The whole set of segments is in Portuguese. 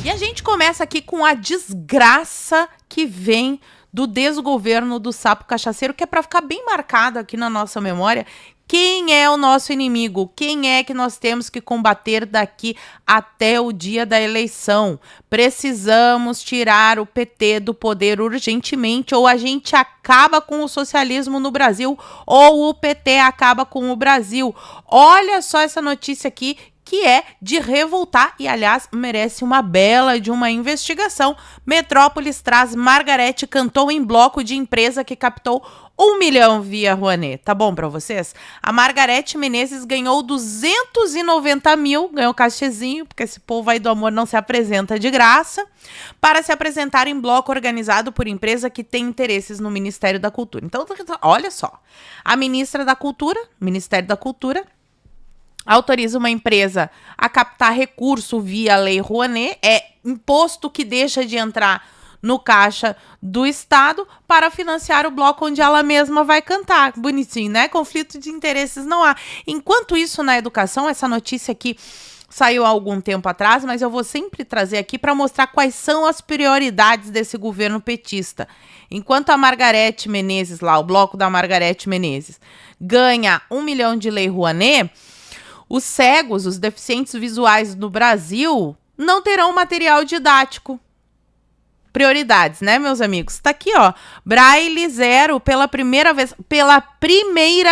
E a gente começa aqui com a desgraça que vem do desgoverno do sapo cachaceiro, que é para ficar bem marcado aqui na nossa memória. Quem é o nosso inimigo? Quem é que nós temos que combater daqui até o dia da eleição? Precisamos tirar o PT do poder urgentemente, ou a gente acaba com o socialismo no Brasil, ou o PT acaba com o Brasil. Olha só essa notícia aqui, que é de revoltar e, aliás, merece uma bela de uma investigação. Metrópolis traz Margarete cantou em bloco de empresa que captou 1 milhão via Rouanet. Tá bom pra vocês? A Margarete Menezes ganhou 290 mil, ganhou cachezinho, porque esse povo aí do amor não se apresenta de graça, para se apresentar em bloco organizado por empresa que tem interesses no Ministério da Cultura. Então, olha só, a Ministério da Cultura, autoriza uma empresa a captar recurso via Lei Rouanet, é imposto que deixa de entrar no caixa do Estado para financiar o bloco onde ela mesma vai cantar. Bonitinho, né? Conflito de interesses não há. Enquanto isso, na educação, essa notícia aqui saiu há algum tempo atrás, mas eu vou sempre trazer aqui para mostrar quais são as prioridades desse governo petista. Enquanto a Margarete Menezes, lá, o bloco da Margarete Menezes, ganha 1 milhão de Lei Rouanet, os cegos, os deficientes visuais no Brasil, não terão material didático. Prioridades, né, meus amigos? Tá aqui, ó. Braille zero, pela primeira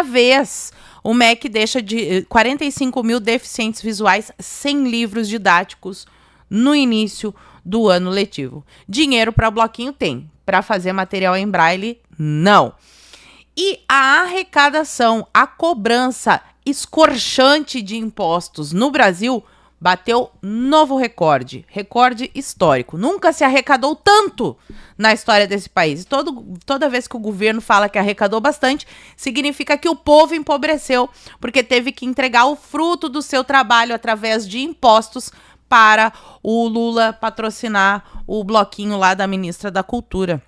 vez, o MEC deixa de 45 mil deficientes visuais sem livros didáticos no início do ano letivo. Dinheiro para bloquinho tem, para fazer material em Braille, não. E a arrecadação, a cobrança escorchante de impostos no Brasil bateu novo recorde histórico. Nunca se arrecadou tanto na história desse país. Toda vez que o governo fala que arrecadou bastante, significa que o povo empobreceu, porque teve que entregar o fruto do seu trabalho através de impostos para o Lula patrocinar o bloquinho lá da ministra da Cultura.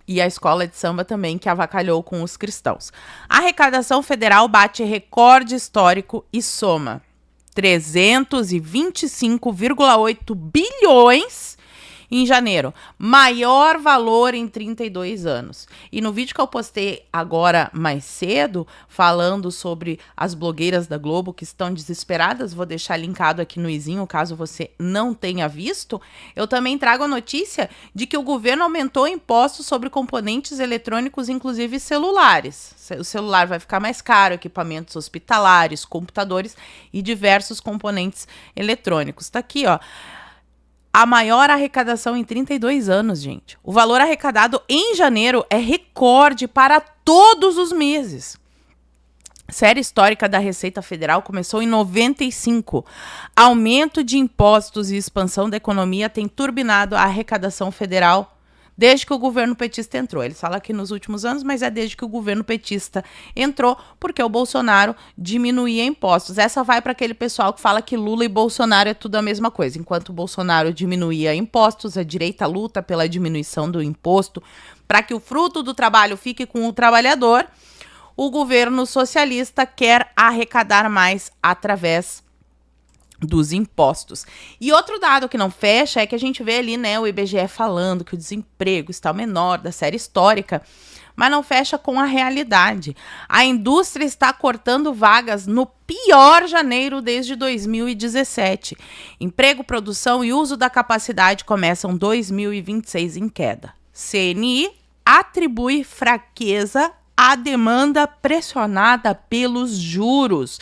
E a escola de samba também, que avacalhou com os cristãos. A arrecadação federal bate recorde histórico e soma 325,8 bilhões em janeiro. Maior valor em 32 anos. E no vídeo que eu postei agora mais cedo, falando sobre as blogueiras da Globo que estão desesperadas, vou deixar linkado aqui no izinho, caso você não tenha visto, eu também trago a notícia de que o governo aumentou impostos sobre componentes eletrônicos, inclusive celulares. O celular vai ficar mais caro, equipamentos hospitalares, computadores e diversos componentes eletrônicos. Tá aqui, ó. A maior arrecadação em 32 anos, gente. O valor arrecadado em janeiro é recorde para todos os meses. Série histórica da Receita Federal começou em 95. Aumento de impostos e expansão da economia tem turbinado a arrecadação federal desde que o governo petista entrou. Eles falam aqui nos últimos anos, mas é desde que o governo petista entrou, porque o Bolsonaro diminuía impostos. Essa vai para aquele pessoal que fala que Lula e Bolsonaro é tudo a mesma coisa. Enquanto o Bolsonaro diminuía impostos, a direita luta pela diminuição do imposto para que o fruto do trabalho fique com o trabalhador. O governo socialista quer arrecadar mais através dos impostos. E outro dado que não fecha é que a gente vê ali, né, o IBGE falando que o desemprego está menor da série histórica, mas não fecha com a realidade. A indústria está cortando vagas no pior janeiro desde 2017. Emprego, produção e uso da capacidade começam 2026 em queda. CNI atribui fraqueza à demanda pressionada pelos juros.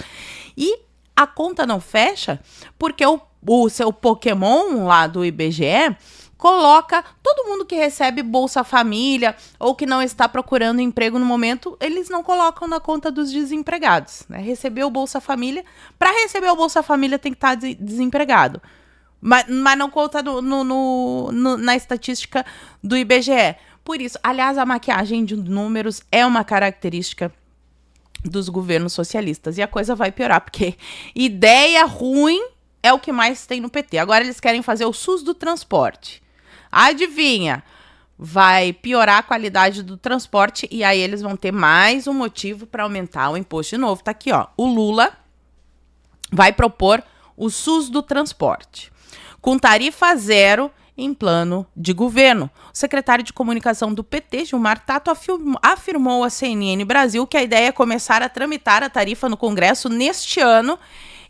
E a conta não fecha porque o seu Pokémon lá do IBGE coloca todo mundo que recebe Bolsa Família ou que não está procurando emprego no momento, eles não colocam na conta dos desempregados, né? Recebeu o Bolsa Família, para receber o Bolsa Família tem que estar desempregado, mas não conta na estatística do IBGE. Por isso, aliás, a maquiagem de números é uma característica dos governos socialistas. E a coisa vai piorar, porque ideia ruim é o que mais tem no PT. Agora eles querem fazer o SUS do transporte. Adivinha? Vai piorar a qualidade do transporte e aí eles vão ter mais um motivo para aumentar o imposto de novo. Tá aqui, ó. O Lula vai propor o SUS do transporte. com tarifa zero em plano de governo. O secretário de comunicação do PT, Gilmar Tato, afirmou à CNN Brasil que a ideia é começar a tramitar a tarifa no Congresso neste ano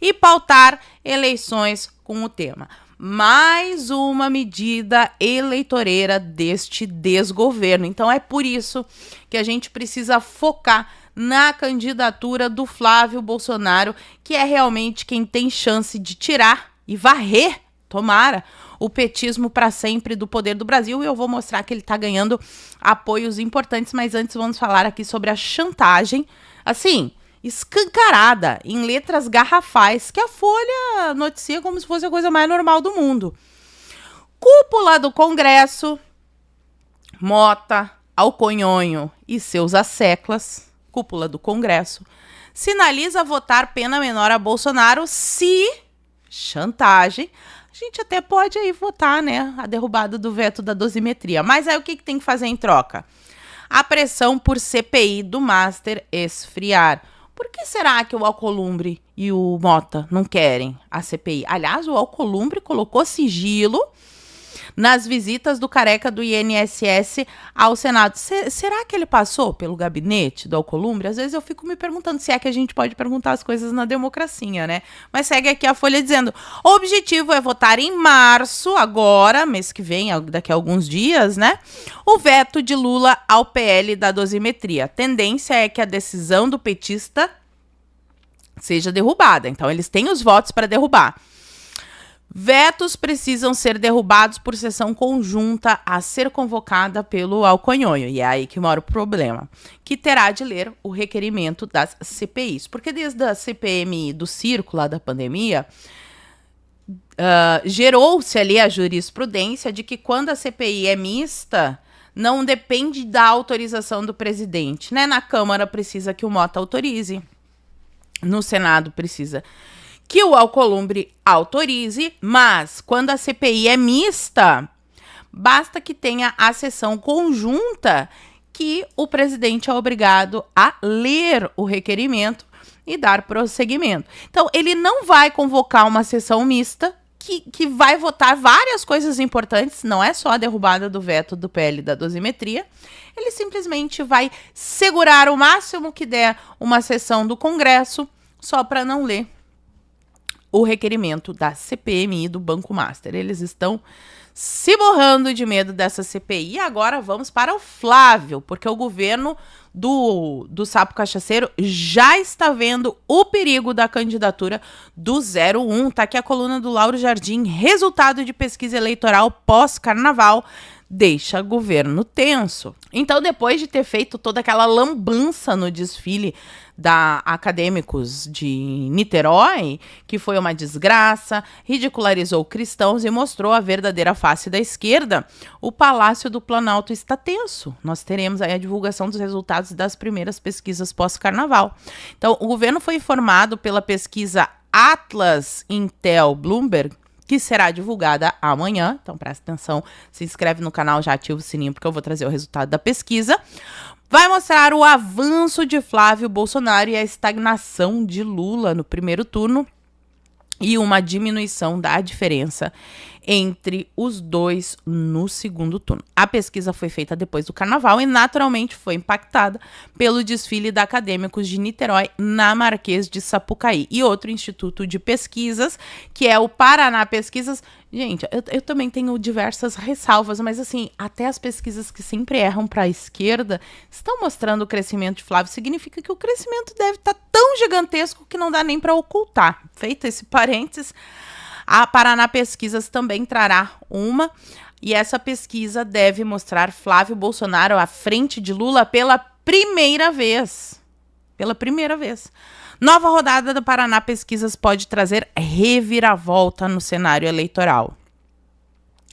e pautar eleições com o tema. Mais uma medida eleitoreira deste desgoverno. Então é por isso que a gente precisa focar na candidatura do Flávio Bolsonaro, que é realmente quem tem chance de tirar e varrer, tomara, o petismo para sempre do poder do Brasil. E eu vou mostrar que ele está ganhando apoios importantes, mas antes vamos falar aqui sobre a chantagem, assim, escancarada, em letras garrafais, que a Folha noticia como se fosse a coisa mais normal do mundo. Cúpula do Congresso, Mota, Alconhonho e seus asseclas, cúpula do Congresso, sinaliza votar pena menor a Bolsonaro se chantagem. A gente até pode aí votar, né, a derrubada do veto da dosimetria. Mas aí o que tem que fazer em troca? A pressão por CPI do Master esfriar. Por que será que o Alcolumbre e o Mota não querem a CPI? Aliás, o Alcolumbre colocou sigilo nas visitas do careca do INSS ao Senado. Será que ele passou pelo gabinete do Alcolumbre? Às vezes eu fico me perguntando se é que a gente pode perguntar as coisas na democracia, né? Mas segue aqui a Folha dizendo: o objetivo é votar em março, agora, mês que vem, daqui a alguns dias, né? O veto de Lula ao PL da dosimetria. A tendência é que a decisão do petista seja derrubada. Então, eles têm os votos para derrubar. Vetos precisam ser derrubados por sessão conjunta a ser convocada pelo Alconhonho. E é aí que mora o problema. Que terá de ler o requerimento das CPIs. Porque desde a CPMI do circo lá da pandemia, gerou-se ali a jurisprudência de que quando a CPI é mista, não depende da autorização do presidente, né? Na Câmara precisa que o Mota autorize. No Senado precisa que o Alcolumbre autorize, mas quando a CPI é mista, basta que tenha a sessão conjunta que o presidente é obrigado a ler o requerimento e dar prosseguimento. Então, ele não vai convocar uma sessão mista que vai votar várias coisas importantes, não é só a derrubada do veto do PL da dosimetria, ele simplesmente vai segurar o máximo que der uma sessão do Congresso só para não ler o requerimento da CPMI do Banco Master. Eles estão se borrando de medo dessa CPI. E agora vamos para o Flávio, porque o governo do Sapo Cachaceiro já está vendo o perigo da candidatura do 01. Tá aqui a coluna do Lauro Jardim. Resultado de pesquisa eleitoral pós-carnaval deixa governo tenso. Então, depois de ter feito toda aquela lambança no desfile da Acadêmicos de Niterói, que foi uma desgraça, ridicularizou cristãos e mostrou a verdadeira face da esquerda, o Palácio do Planalto está tenso. Nós teremos aí a divulgação dos resultados das primeiras pesquisas pós-carnaval. Então, o governo foi informado pela pesquisa Atlas Intel Bloomberg, que será divulgada amanhã. Então, presta atenção, se inscreve no canal, já ativa o sininho, porque eu vou trazer o resultado da pesquisa. Vai mostrar o avanço de Flávio Bolsonaro e a estagnação de Lula no primeiro turno e uma diminuição da diferença entre os dois no segundo turno. A pesquisa foi feita depois do carnaval e naturalmente foi impactada pelo desfile da Acadêmicos de Niterói na Marquês de Sapucaí. E outro instituto de pesquisas, que é o Paraná Pesquisas. Gente, eu também tenho diversas ressalvas, mas assim, até as pesquisas que sempre erram para a esquerda estão mostrando o crescimento de Flávio. Significa que o crescimento deve estar tão gigantesco que não dá nem para ocultar. Feito esse parênteses, a Paraná Pesquisas também trará uma, e essa pesquisa deve mostrar Flávio Bolsonaro à frente de Lula pela primeira vez. Pela primeira vez. Nova rodada do Paraná Pesquisas pode trazer reviravolta no cenário eleitoral.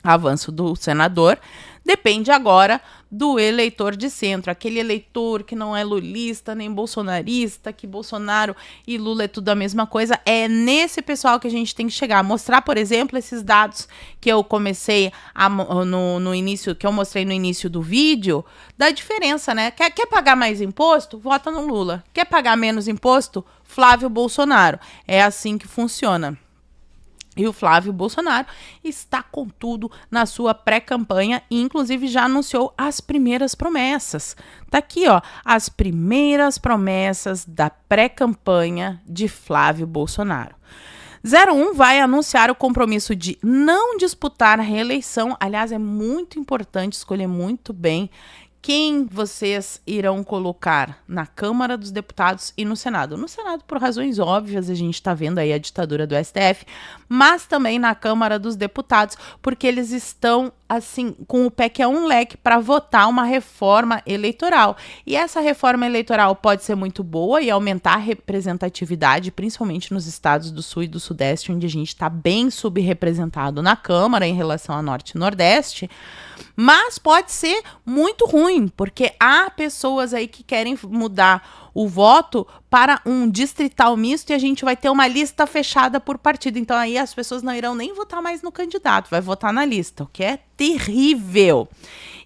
Avanço do senador depende agora do eleitor de centro, aquele eleitor que não é lulista nem bolsonarista, que Bolsonaro e Lula é tudo a mesma coisa. É nesse pessoal que a gente tem que chegar. Mostrar, por exemplo, esses dados que eu comecei no início, que eu mostrei no início do vídeo, da diferença, né? Quer pagar mais imposto? Vota no Lula. Quer pagar menos imposto? Flávio Bolsonaro. É assim que funciona. E o Flávio Bolsonaro está com tudo na sua pré-campanha e, inclusive, já anunciou as primeiras promessas. Tá aqui, ó, as primeiras promessas da pré-campanha de Flávio Bolsonaro. 01 vai anunciar o compromisso de não disputar a reeleição. Aliás, é muito importante escolher muito bem quem vocês irão colocar na Câmara dos Deputados e no Senado. No Senado, por razões óbvias, a gente está vendo aí a ditadura do STF, mas também na Câmara dos Deputados, porque eles estão, assim, com o pé que é um leque para votar uma reforma eleitoral. E essa reforma eleitoral pode ser muito boa e aumentar a representatividade, principalmente nos estados do Sul e do Sudeste, onde a gente está bem subrepresentado na Câmara em relação a Norte e Nordeste, mas pode ser muito ruim, porque há pessoas aí que querem mudar o voto para um distrital misto e a gente vai ter uma lista fechada por partido. Então aí as pessoas não irão nem votar mais no candidato, vai votar na lista, o que é terrível.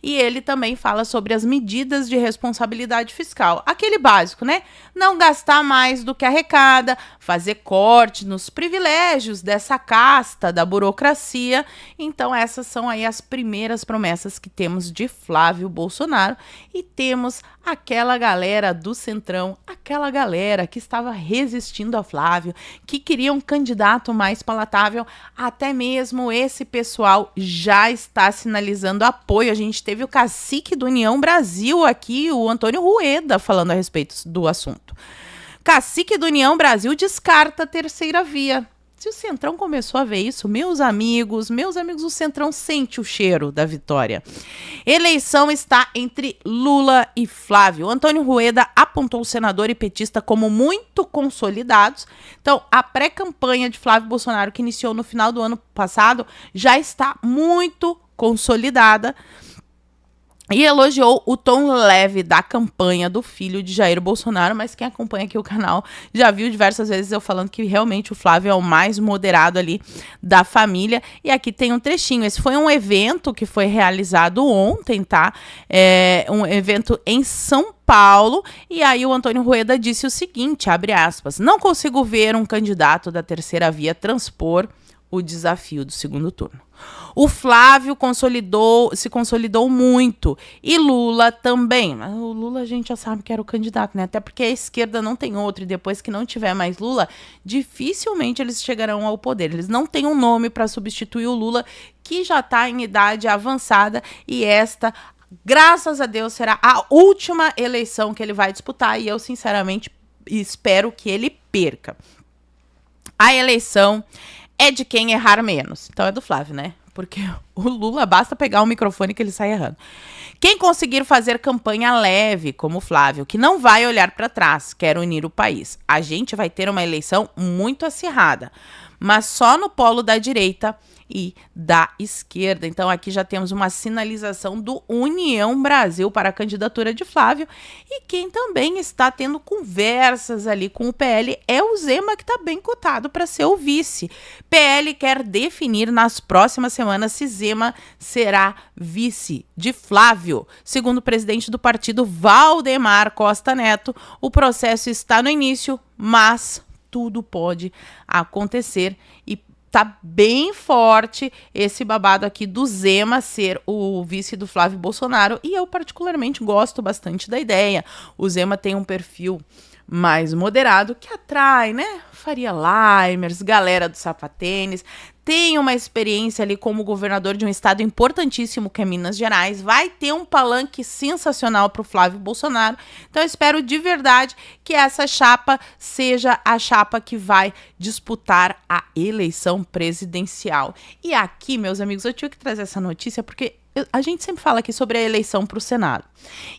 E ele também fala sobre as medidas de responsabilidade fiscal. Aquele básico, né? Não gastar mais do que arrecada, fazer corte nos privilégios dessa casta da burocracia. Então essas são aí as primeiras promessas que temos de Flávio Bolsonaro. E temos aquela galera do Centrão, aquela galera que estava resistindo a Flávio, que queria um candidato mais palatável. Até mesmo esse pessoal já está sinalizando apoio. A gente teve o cacique do União Brasil aqui, o Antônio Rueda, falando a respeito do assunto. Cacique do União Brasil descarta a terceira via. Se o Centrão começou a ver isso, meus amigos, o Centrão sente o cheiro da vitória. Eleição está entre Lula e Flávio. Antônio Rueda apontou o senador e petista como muito consolidados. Então, a pré-campanha de Flávio Bolsonaro, que iniciou no final do ano passado, já está muito consolidada. E elogiou o tom leve da campanha do filho de Jair Bolsonaro, mas quem acompanha aqui o canal já viu diversas vezes eu falando que realmente o Flávio é o mais moderado ali da família. E aqui tem um trechinho. Esse foi um evento que foi realizado ontem, tá? Um evento em São Paulo, e aí o Antônio Rueda disse o seguinte, abre aspas, não consigo ver um candidato da terceira via transpor o desafio do segundo turno. O Flávio se consolidou muito, e Lula também. Mas o Lula a gente já sabe que era o candidato, né? Até porque a esquerda não tem outro, e depois que não tiver mais Lula, dificilmente eles chegarão ao poder. Eles não têm um nome para substituir o Lula, que já está em idade avançada, e esta, graças a Deus, será a última eleição que ele vai disputar, e eu sinceramente espero que ele perca. A eleição é de quem errar menos. Então é do Flávio, né? Porque o Lula basta pegar o microfone que ele sai errando. Quem conseguir fazer campanha leve, como o Flávio, que não vai olhar para trás, quer unir o país. A gente vai ter uma eleição muito acirrada, mas só no polo da direita e da esquerda. Então aqui já temos uma sinalização do União Brasil para a candidatura de Flávio, e quem também está tendo conversas ali com o PL é o Zema, que está bem cotado para ser o vice. PL quer definir nas próximas semanas se Zema será vice de Flávio. Segundo o presidente do partido, Valdemar Costa Neto, o processo está no início, mas tudo pode acontecer, e tá bem forte esse babado aqui do Zema ser o vice do Flávio Bolsonaro, e eu particularmente gosto bastante da ideia. O Zema tem um perfil mais moderado que atrai, né? Faria Limers, galera do sapatênis, tem uma experiência ali como governador de um estado importantíssimo que é Minas Gerais, vai ter um palanque sensacional para o Flávio Bolsonaro. Então eu espero de verdade que essa chapa seja a chapa que vai disputar a eleição presidencial. E aqui, meus amigos, eu tive que trazer essa notícia porque a gente sempre fala aqui sobre a eleição para o Senado.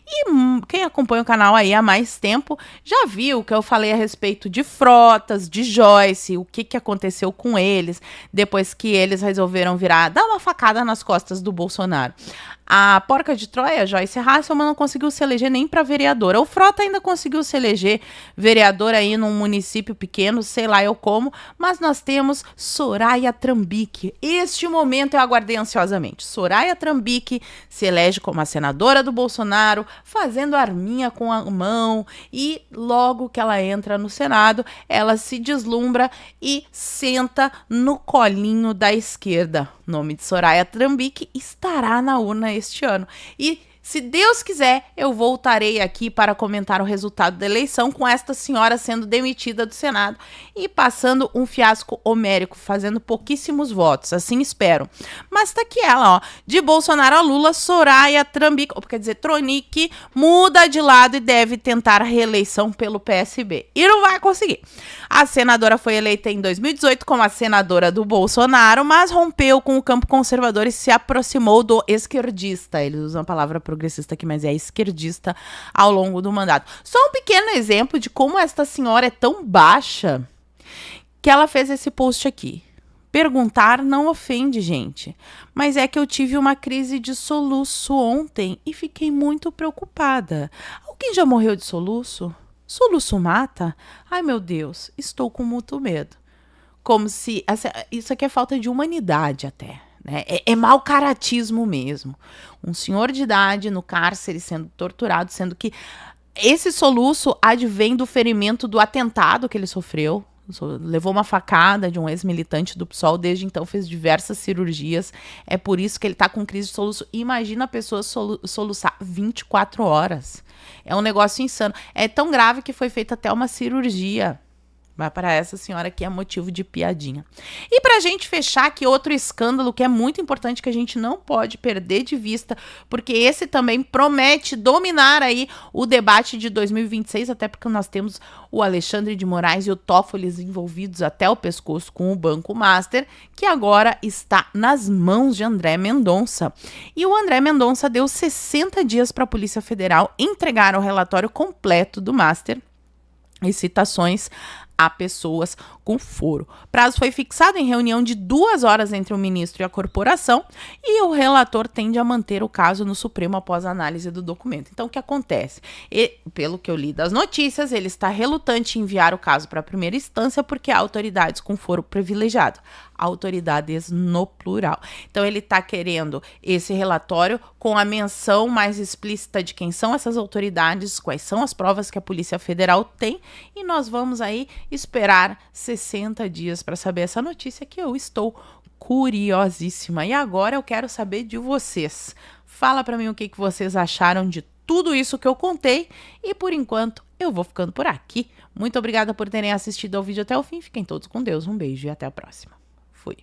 E quem acompanha o canal aí há mais tempo já viu que eu falei a respeito de Frotas, de Joyce, o que aconteceu com eles depois que eles resolveram dar uma facada nas costas do Bolsonaro. A porca de Troia, Joyce Hasselmann, não conseguiu se eleger nem para vereadora. O Frota ainda conseguiu se eleger vereador aí num município pequeno, sei lá eu como, mas nós temos Soraya Trambicki. Este momento eu aguardei ansiosamente. Soraya Trambicki se elege como a senadora do Bolsonaro, fazendo arminha com a mão, e logo que ela entra no Senado, ela se deslumbra e senta no colinho da esquerda. O nome de Soraya Trambicki estará na urna este ano. E, se Deus quiser, eu voltarei aqui para comentar o resultado da eleição com esta senhora sendo demitida do Senado e passando um fiasco homérico, fazendo pouquíssimos votos, assim espero. Mas tá aqui ela, ó, de Bolsonaro a Lula, Soraya Trambicki, ou quer dizer, Tronic, muda de lado e deve tentar a reeleição pelo PSB. E não vai conseguir. A senadora foi eleita em 2018 como a senadora do Bolsonaro, mas rompeu com o campo conservador e se aproximou do esquerdista. Eles usam a palavra progressista aqui, mas é esquerdista ao longo do mandato. Só um pequeno exemplo de como esta senhora é tão baixa que ela fez esse post aqui. Perguntar não ofende, gente, mas é que eu tive uma crise de soluço ontem e fiquei muito preocupada. Alguém já morreu de soluço? Soluço mata? Ai, meu Deus, estou com muito medo. Como se... isso aqui é falta de humanidade até, né? É mau caratismo mesmo. Um senhor de idade no cárcere sendo torturado, sendo que esse soluço advém do ferimento do atentado que ele sofreu. Levou uma facada de um ex-militante do PSOL, desde então fez diversas cirurgias. É por isso que ele tá com crise de soluço. Imagina a pessoa soluçar 24 horas. É um negócio insano. É tão grave que foi feita até uma cirurgia. Mas para essa senhora aqui é motivo de piadinha. E pra gente fechar aqui outro escândalo que é muito importante, que a gente não pode perder de vista, porque esse também promete dominar aí o debate de 2026, até porque nós temos o Alexandre de Moraes e o Toffoli envolvidos até o pescoço com o Banco Master, que agora está nas mãos de André Mendonça. E o André Mendonça deu 60 dias para a Polícia Federal entregar o relatório completo do Master e citações a pessoas com foro. O prazo foi fixado em reunião de 2 horas entre o ministro e a corporação, e o relator tende a manter o caso no Supremo após a análise do documento. Então, o que acontece? Pelo que eu li das notícias, ele está relutante em enviar o caso para a primeira instância porque há autoridades com foro privilegiado. Autoridades no plural. Então, ele está querendo esse relatório com a menção mais explícita de quem são essas autoridades, quais são as provas que a Polícia Federal tem, e nós vamos aí esperar 60 dias para saber essa notícia, que eu estou curiosíssima. E agora eu quero saber de vocês. Fala para mim o que vocês acharam de tudo isso que eu contei, e por enquanto eu vou ficando por aqui. Muito obrigada por terem assistido ao vídeo até o fim. Fiquem todos com Deus. Um beijo e até a próxima. Fui.